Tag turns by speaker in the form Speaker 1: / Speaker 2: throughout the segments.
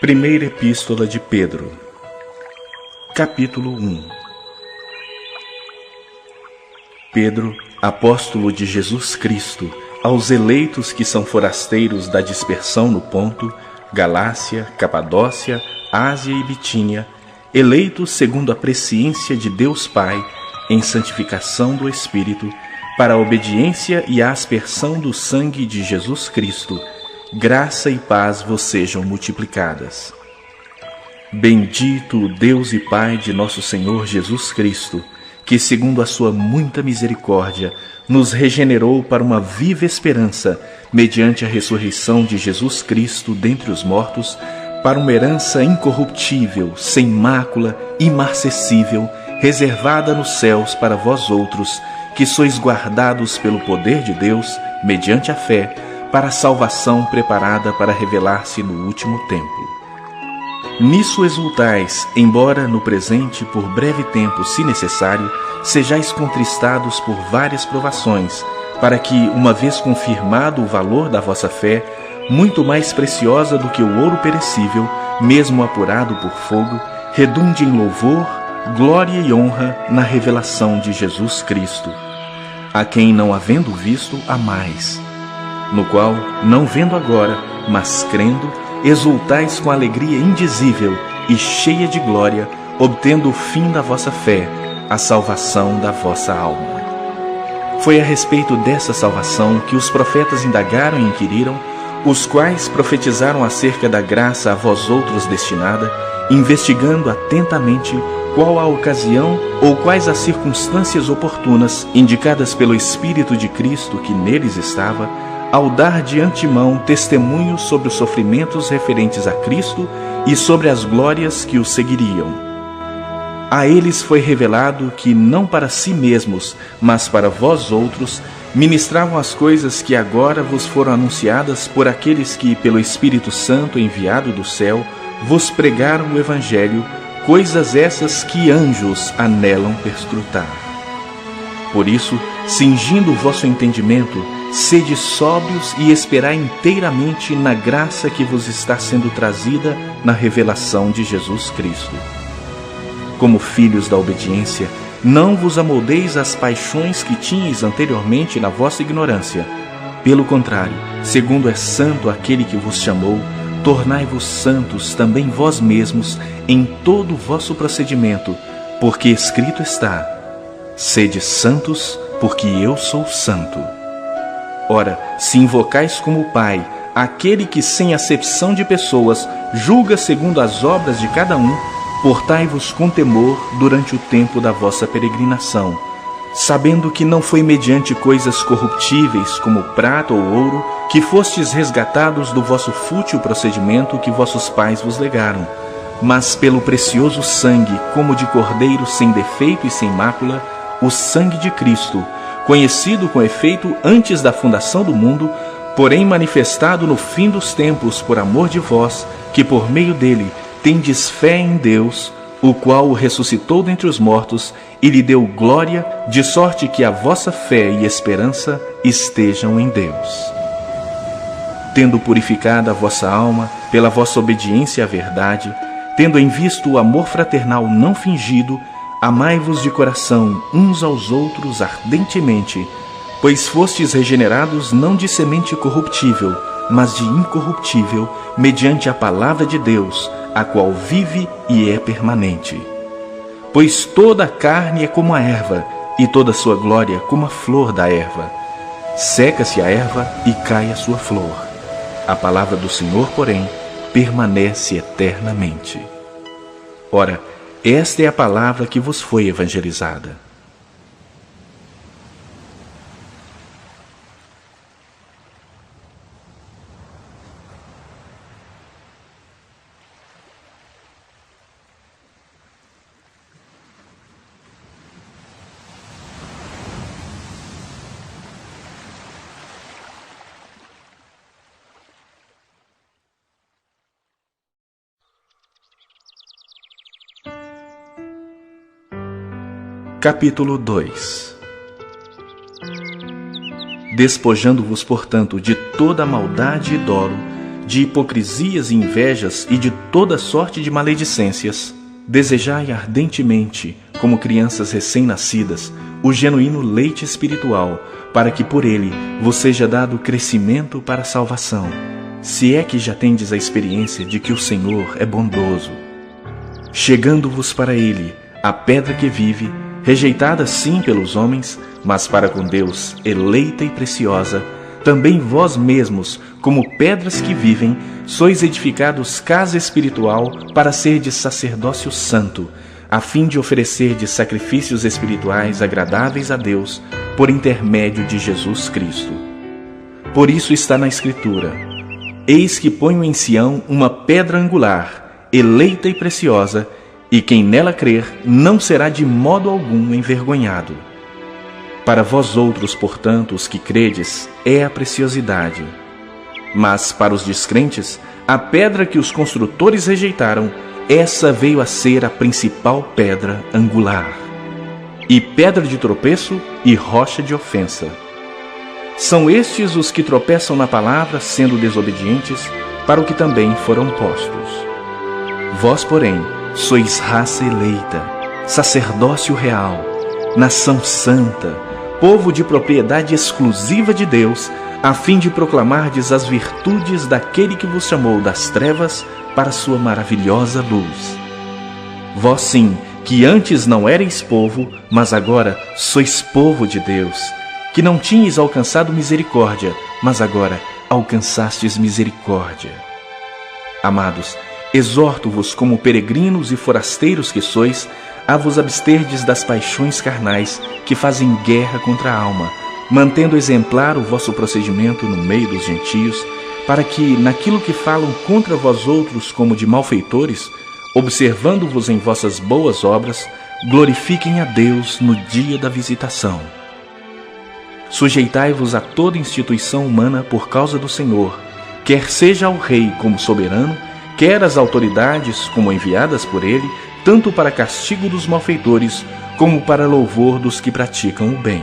Speaker 1: Primeira Epístola de Pedro, capítulo 1. Pedro, apóstolo de Jesus Cristo, aos eleitos que são forasteiros da dispersão no Ponto, Galácia, Capadócia, Ásia e Bitínia, eleitos segundo a presciência de Deus Pai, em santificação do Espírito, para a obediência e a aspersão do sangue de Jesus Cristo, graça e paz vos sejam multiplicadas. Bendito o Deus e Pai de nosso Senhor Jesus Cristo, que segundo a sua muita misericórdia, nos regenerou para uma viva esperança, mediante a ressurreição de Jesus Cristo dentre os mortos, para uma herança incorruptível, sem mácula, imarcessível, reservada nos céus para vós outros, que sois guardados pelo poder de Deus, mediante a fé, para a salvação preparada para revelar-se no último tempo. Nisso exultais, embora no presente, por breve tempo, se necessário, sejais contristados por várias provações, para que, uma vez confirmado o valor da vossa fé, muito mais preciosa do que o ouro perecível, mesmo apurado por fogo, redunde em louvor, glória e honra na revelação de Jesus Cristo, a quem, não havendo visto, amais, no qual, não vendo agora, mas crendo, exultais com alegria indizível e cheia de glória, obtendo o fim da vossa fé, a salvação da vossa alma. Foi a respeito dessa salvação que os profetas indagaram e inquiriram, os quais profetizaram acerca da graça a vós outros destinada, investigando atentamente qual a ocasião ou quais as circunstâncias oportunas indicadas pelo Espírito de Cristo que neles estava, ao dar de antemão testemunho sobre os sofrimentos referentes a Cristo e sobre as glórias que o seguiriam. A eles foi revelado que não para si mesmos, mas para vós outros, ministravam as coisas que agora vos foram anunciadas por aqueles que, pelo Espírito Santo enviado do céu, vos pregaram o Evangelho, coisas essas que anjos anelam perscrutar. Por isso, cingindo o vosso entendimento, sede sóbrios e esperai inteiramente na graça que vos está sendo trazida na revelação de Jesus Cristo. Como filhos da obediência, não vos amoldeis às paixões que tinhais anteriormente na vossa ignorância. Pelo contrário, segundo é santo aquele que vos chamou, tornai-vos santos também vós mesmos em todo o vosso procedimento, porque escrito está: sede santos, porque eu sou santo. Ora, se invocais como Pai aquele que, sem acepção de pessoas, julga segundo as obras de cada um, portai-vos com temor durante o tempo da vossa peregrinação, sabendo que não foi mediante coisas corruptíveis como prata ou ouro que fostes resgatados do vosso fútil procedimento que vossos pais vos legaram, mas pelo precioso sangue, como de cordeiro sem defeito e sem mácula, o sangue de Cristo, conhecido com efeito antes da fundação do mundo, porém manifestado no fim dos tempos por amor de vós, que por meio dele tendes fé em Deus, o qual o ressuscitou dentre os mortos e lhe deu glória, de sorte que a vossa fé e esperança estejam em Deus. Tendo purificado a vossa alma pela vossa obediência à verdade, tendo em vista o amor fraternal não fingido, amai-vos de coração uns aos outros ardentemente, pois fostes regenerados não de semente corruptível, mas de incorruptível, mediante a palavra de Deus, a qual vive e é permanente. Pois toda a carne é como a erva, e toda a sua glória como a flor da erva. Seca-se a erva e cai a sua flor. A palavra do Senhor, porém, permanece eternamente. Ora, esta é a palavra que vos foi evangelizada. Capítulo 2. Despojando-vos, portanto, de toda a maldade e dolo, de hipocrisias e invejas e de toda sorte de maledicências, desejai ardentemente, como crianças recém-nascidas, o genuíno leite espiritual, para que por ele vos seja dado crescimento para a salvação, se é que já tendes a experiência de que o Senhor é bondoso. Chegando-vos para ele, a pedra que vive, rejeitada sim pelos homens, mas para com Deus eleita e preciosa, também vós mesmos, como pedras que vivem, sois edificados casa espiritual para serdes sacerdócio santo, a fim de oferecerdes sacrifícios espirituais agradáveis a Deus, por intermédio de Jesus Cristo. Por isso está na Escritura: eis que ponho em Sião uma pedra angular, eleita e preciosa, e quem nela crer não será de modo algum envergonhado. Para vós outros, portanto, os que credes, é a preciosidade. Mas para os descrentes, a pedra que os construtores rejeitaram, essa veio a ser a principal pedra angular, e pedra de tropeço e rocha de ofensa. São estes os que tropeçam na palavra, sendo desobedientes, para o que também foram postos. Vós, porém, sois raça eleita, sacerdócio real, nação santa, povo de propriedade exclusiva de Deus, a fim de proclamardes as virtudes daquele que vos chamou das trevas para sua maravilhosa luz. Vós sim, que antes não erais povo, mas agora sois povo de Deus, que não tinhas alcançado misericórdia, mas agora alcançastes misericórdia. Amados, exorto-vos como peregrinos e forasteiros que sois, a vos absterdes das paixões carnais que fazem guerra contra a alma, mantendo exemplar o vosso procedimento no meio dos gentios, para que, naquilo que falam contra vós outros como de malfeitores, observando-vos em vossas boas obras, glorifiquem a Deus no dia da visitação. Sujeitai-vos a toda instituição humana por causa do Senhor, quer seja ao rei como soberano, quer as autoridades como enviadas por ele, tanto para castigo dos malfeitores, como para louvor dos que praticam o bem.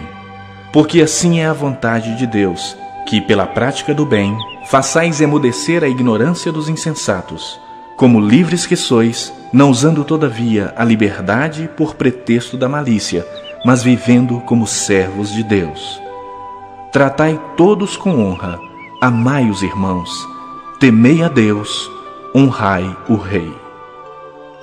Speaker 1: Porque assim é a vontade de Deus, que, pela prática do bem, façais emudecer a ignorância dos insensatos, como livres que sois, não usando todavia a liberdade por pretexto da malícia, mas vivendo como servos de Deus. Tratai todos com honra, amai os irmãos, temei a Deus, honrai o Rei.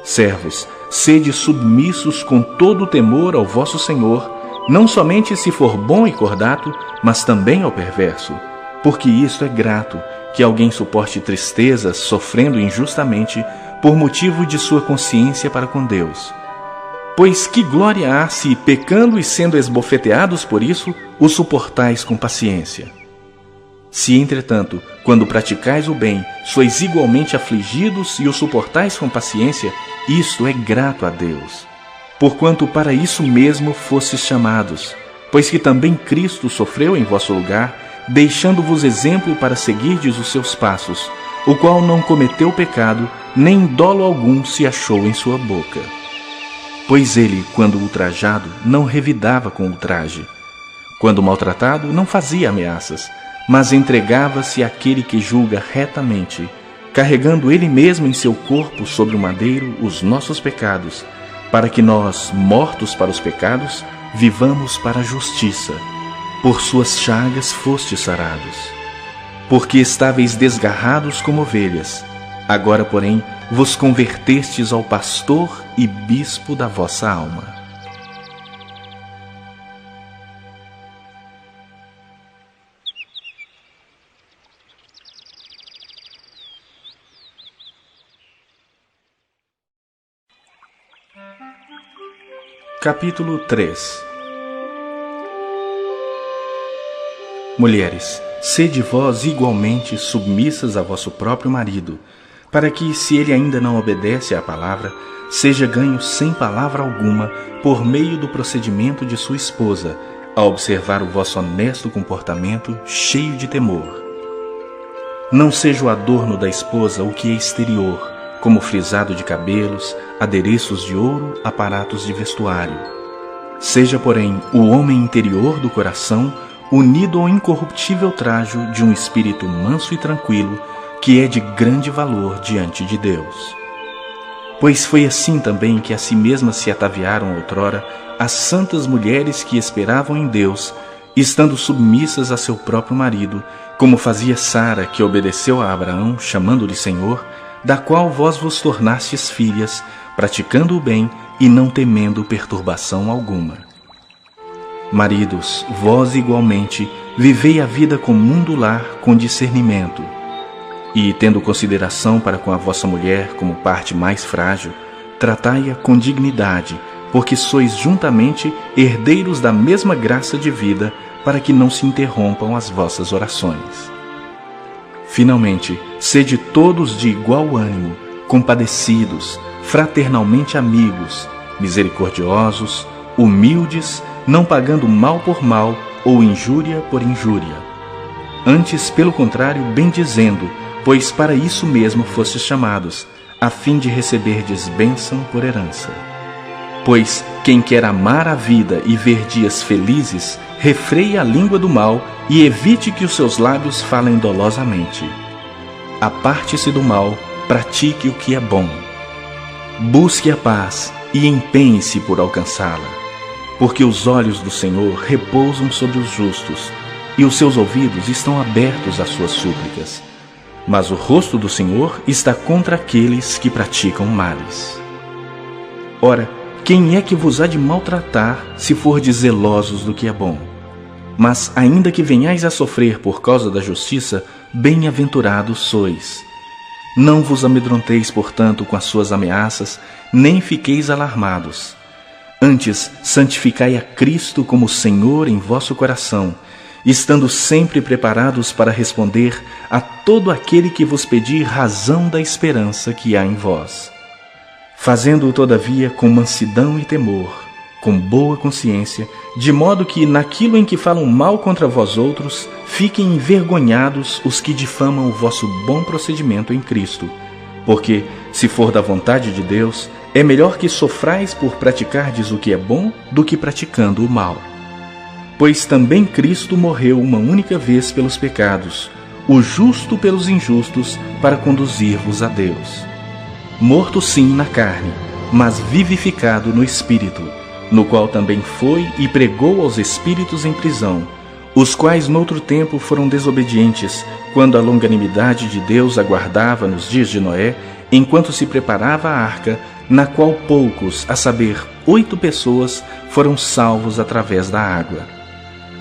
Speaker 1: Servos, sede submissos com todo o temor ao vosso Senhor, não somente se for bom e cordato, mas também ao perverso, porque isto é grato, que alguém suporte tristezas sofrendo injustamente por motivo de sua consciência para com Deus. Pois que glória há se, pecando e sendo esbofeteados por isso, o suportais com paciência? Se, entretanto, quando praticais o bem, sois igualmente afligidos e o suportais com paciência, isto é grato a Deus. Porquanto para isso mesmo fostes chamados, pois que também Cristo sofreu em vosso lugar, deixando-vos exemplo para seguirdes os seus passos, o qual não cometeu pecado, nem dolo algum se achou em sua boca. Pois ele, quando ultrajado, não revidava com ultraje. Quando maltratado, não fazia ameaças, mas entregava-se àquele que julga retamente, carregando ele mesmo em seu corpo sobre o madeiro os nossos pecados, para que nós, mortos para os pecados, vivamos para a justiça. Por suas chagas fostes sarados. Porque estáveis desgarrados como ovelhas, agora, porém, vos convertestes ao pastor e bispo da vossa alma. Capítulo 3. Mulheres, sede vós igualmente submissas a vosso próprio marido, para que, se ele ainda não obedece à palavra, seja ganho sem palavra alguma por meio do procedimento de sua esposa, a observar o vosso honesto comportamento cheio de temor. Não seja o adorno da esposa o que é exterior, como frisado de cabelos, adereços de ouro, aparatos de vestuário. Seja, porém, o homem interior do coração unido ao incorruptível trajo de um espírito manso e tranquilo, que é de grande valor diante de Deus. Pois foi assim também que a si mesmas se ataviaram outrora as santas mulheres que esperavam em Deus, estando submissas a seu próprio marido, como fazia Sara, que obedeceu a Abraão, chamando-lhe Senhor, da qual vós vos tornastes filhas, praticando o bem e não temendo perturbação alguma. Maridos, vós igualmente vivei a vida comum do lar com discernimento, e, tendo consideração para com a vossa mulher como parte mais frágil, tratai-a com dignidade, porque sois juntamente herdeiros da mesma graça de vida, para que não se interrompam as vossas orações. Finalmente, sede todos de igual ânimo, compadecidos, fraternalmente amigos, misericordiosos, humildes, não pagando mal por mal ou injúria por injúria. Antes, pelo contrário, bendizendo, pois para isso mesmo fostes chamados, a fim de receberdes bênção por herança. Pois quem quer amar a vida e ver dias felizes, refreie a língua do mal e evite que os seus lábios falem dolosamente. Aparte-se do mal, pratique o que é bom. Busque a paz e empenhe-se por alcançá-la, porque os olhos do Senhor repousam sobre os justos, e os seus ouvidos estão abertos às suas súplicas. Mas o rosto do Senhor está contra aqueles que praticam males. Ora, quem é que vos há de maltratar, se fordes zelosos do que é bom? Mas, ainda que venhais a sofrer por causa da justiça, bem-aventurados sois. Não vos amedronteis, portanto, com as suas ameaças, nem fiqueis alarmados. Antes, santificai a Cristo como Senhor em vosso coração, estando sempre preparados para responder a todo aquele que vos pedir razão da esperança que há em vós. Fazendo-o, todavia, com mansidão e temor, com boa consciência, de modo que, naquilo em que falam mal contra vós outros, fiquem envergonhados os que difamam o vosso bom procedimento em Cristo. Porque, se for da vontade de Deus, é melhor que sofrais por praticardes o que é bom do que praticando o mal. Pois também Cristo morreu uma única vez pelos pecados, o justo pelos injustos, para conduzir-vos a Deus. Morto sim na carne, mas vivificado no Espírito, no qual também foi e pregou aos espíritos em prisão, os quais noutro tempo foram desobedientes, quando a longanimidade de Deus aguardava nos dias de Noé, enquanto se preparava a arca, na qual poucos, a saber, 8 pessoas, foram salvos através da água,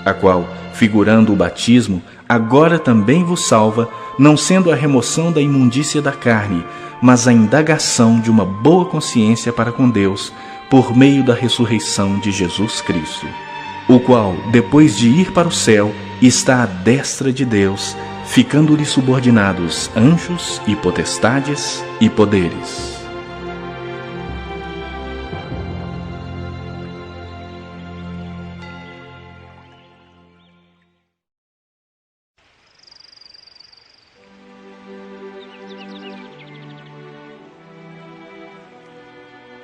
Speaker 1: a qual, figurando o batismo, agora também vos salva, não sendo a remoção da imundícia da carne, mas a indagação de uma boa consciência para com Deus, por meio da ressurreição de Jesus Cristo, o qual, depois de ir para o céu, está à destra de Deus, ficando-lhe subordinados anjos e potestades e poderes.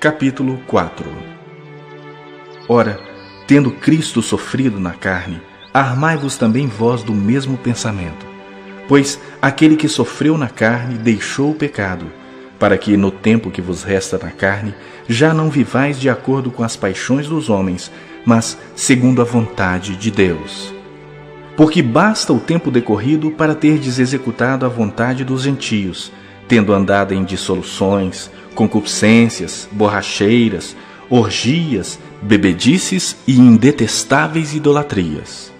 Speaker 1: Capítulo 4. Ora, tendo Cristo sofrido na carne, armai-vos também vós do mesmo pensamento. Pois aquele que sofreu na carne deixou o pecado, para que no tempo que vos resta na carne, já não vivais de acordo com as paixões dos homens, mas segundo a vontade de Deus. Porque basta o tempo decorrido para terdes executado a vontade dos gentios, tendo andado em dissoluções, concupiscências, borracheiras, orgias, bebedices e indetestáveis idolatrias.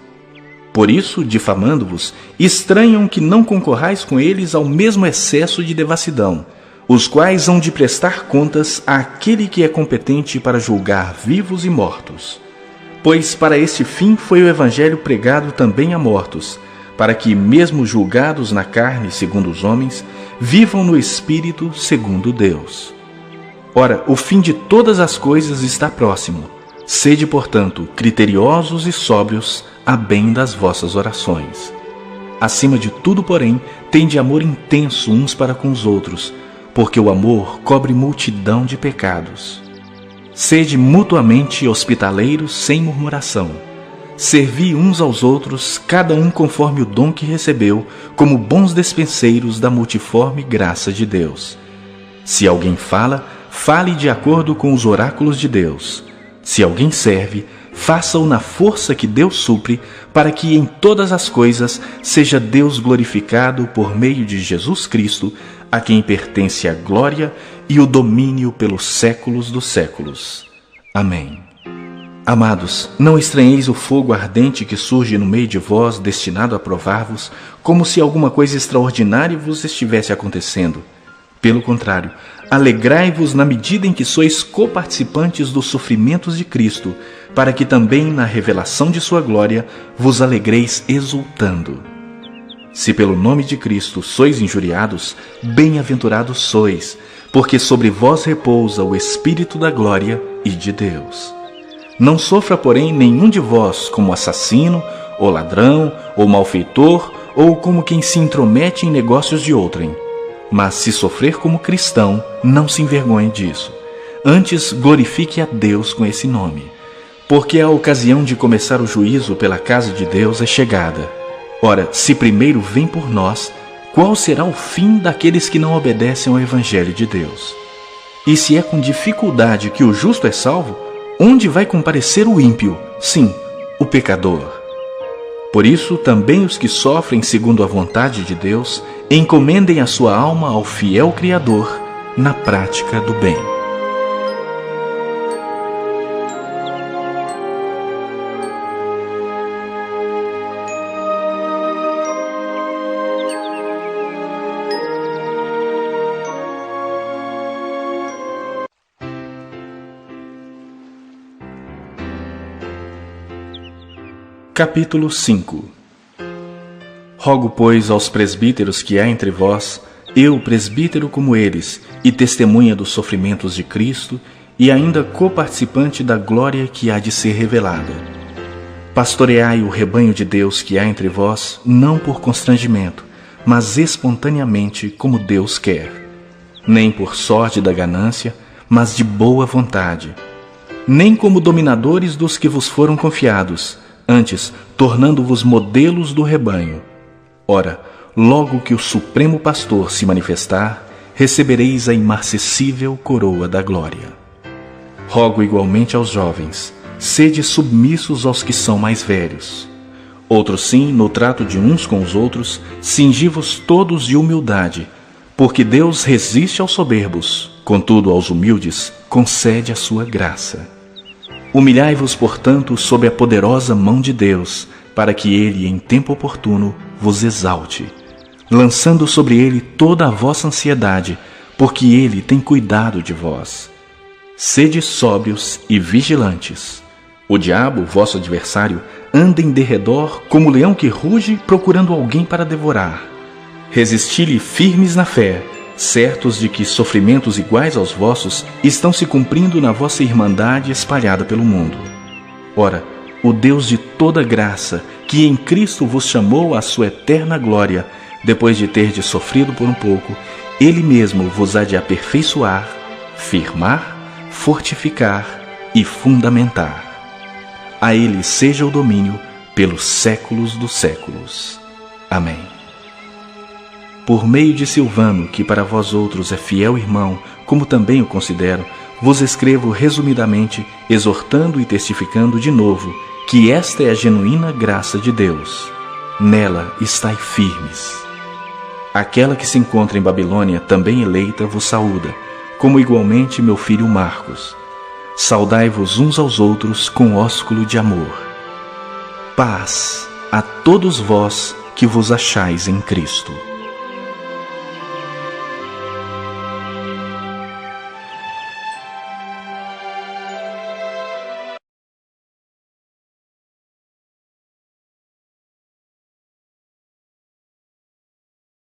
Speaker 1: Por isso, difamando-vos, estranham que não concorrais com eles ao mesmo excesso de devassidão, os quais hão de prestar contas àquele que é competente para julgar vivos e mortos. Pois para este fim foi o Evangelho pregado também a mortos, para que, mesmo julgados na carne segundo os homens, vivam no Espírito segundo Deus. Ora, o fim de todas as coisas está próximo. Sede, portanto, criteriosos e sóbrios a bem das vossas orações. Acima de tudo, porém, tende amor intenso uns para com os outros, porque o amor cobre multidão de pecados. Sede mutuamente hospitaleiros sem murmuração. servi uns aos outros, cada um conforme o dom que recebeu, como bons despenseiros da multiforme graça de Deus. Se alguém fala, fale de acordo com os oráculos de Deus. Se alguém serve, faça-o na força que Deus supre, para que em todas as coisas seja Deus glorificado por meio de Jesus Cristo, a quem pertence a glória e o domínio pelos séculos dos séculos. Amém. Amados, não estranheis o fogo ardente que surge no meio de vós, destinado a provar-vos, como se alguma coisa extraordinária vos estivesse acontecendo. Pelo contrário, alegrai-vos na medida em que sois coparticipantes dos sofrimentos de Cristo, para que também na revelação de sua glória vos alegreis exultando. Se pelo nome de Cristo sois injuriados, bem-aventurados sois, porque sobre vós repousa o Espírito da glória e de Deus. Não sofra, porém, nenhum de vós como assassino, ou ladrão, ou malfeitor, ou como quem se intromete em negócios de outrem. Mas se sofrer como cristão, não se envergonhe disso. Antes, glorifique a Deus com esse nome. Porque a ocasião de começar o juízo pela casa de Deus é chegada. Ora, se primeiro vem por nós, qual será o fim daqueles que não obedecem ao Evangelho de Deus? E se é com dificuldade que o justo é salvo, onde vai comparecer o ímpio? Sim, o pecador. Por isso, também os que sofrem segundo a vontade de Deus, encomendem a sua alma ao fiel Criador na prática do bem. Capítulo 5. Rogo, pois, aos presbíteros que há entre vós, eu, presbítero como eles, e testemunha dos sofrimentos de Cristo, e ainda coparticipante da glória que há de ser revelada. Pastoreai o rebanho de Deus que há entre vós, não por constrangimento, mas espontaneamente, como Deus quer. Nem por sorte da ganância, mas de boa vontade. Nem como dominadores dos que vos foram confiados, antes, tornando-vos modelos do rebanho. Ora, logo que o Supremo Pastor se manifestar, recebereis a imarcessível coroa da glória. Rogo igualmente aos jovens, sede submissos aos que são mais velhos. Outros sim, no trato de uns com os outros, cingi-vos todos de humildade, porque Deus resiste aos soberbos, contudo aos humildes concede a sua graça. Humilhai-vos, portanto, sob a poderosa mão de Deus, para que Ele, em tempo oportuno, vos exalte, lançando sobre Ele toda a vossa ansiedade, porque Ele tem cuidado de vós. Sede sóbrios e vigilantes. O diabo, vosso adversário, anda em derredor como leão que ruge, procurando alguém para devorar. Resisti-lhe firmes na fé, certos de que sofrimentos iguais aos vossos estão se cumprindo na vossa irmandade espalhada pelo mundo. Ora, o Deus de toda graça, que em Cristo vos chamou à sua eterna glória, depois de terdes sofrido por um pouco, Ele mesmo vos há de aperfeiçoar, firmar, fortificar e fundamentar. A Ele seja o domínio pelos séculos dos séculos. Amém. Por meio de Silvano, que para vós outros é fiel irmão, como também o considero, vos escrevo resumidamente, exortando e testificando de novo que esta é a genuína graça de Deus. Nela estai firmes. Aquela que se encontra em Babilônia, também eleita, vos saúda, como igualmente meu filho Marcos. Saudai-vos uns aos outros com ósculo de amor. Paz a todos vós que vos achais em Cristo.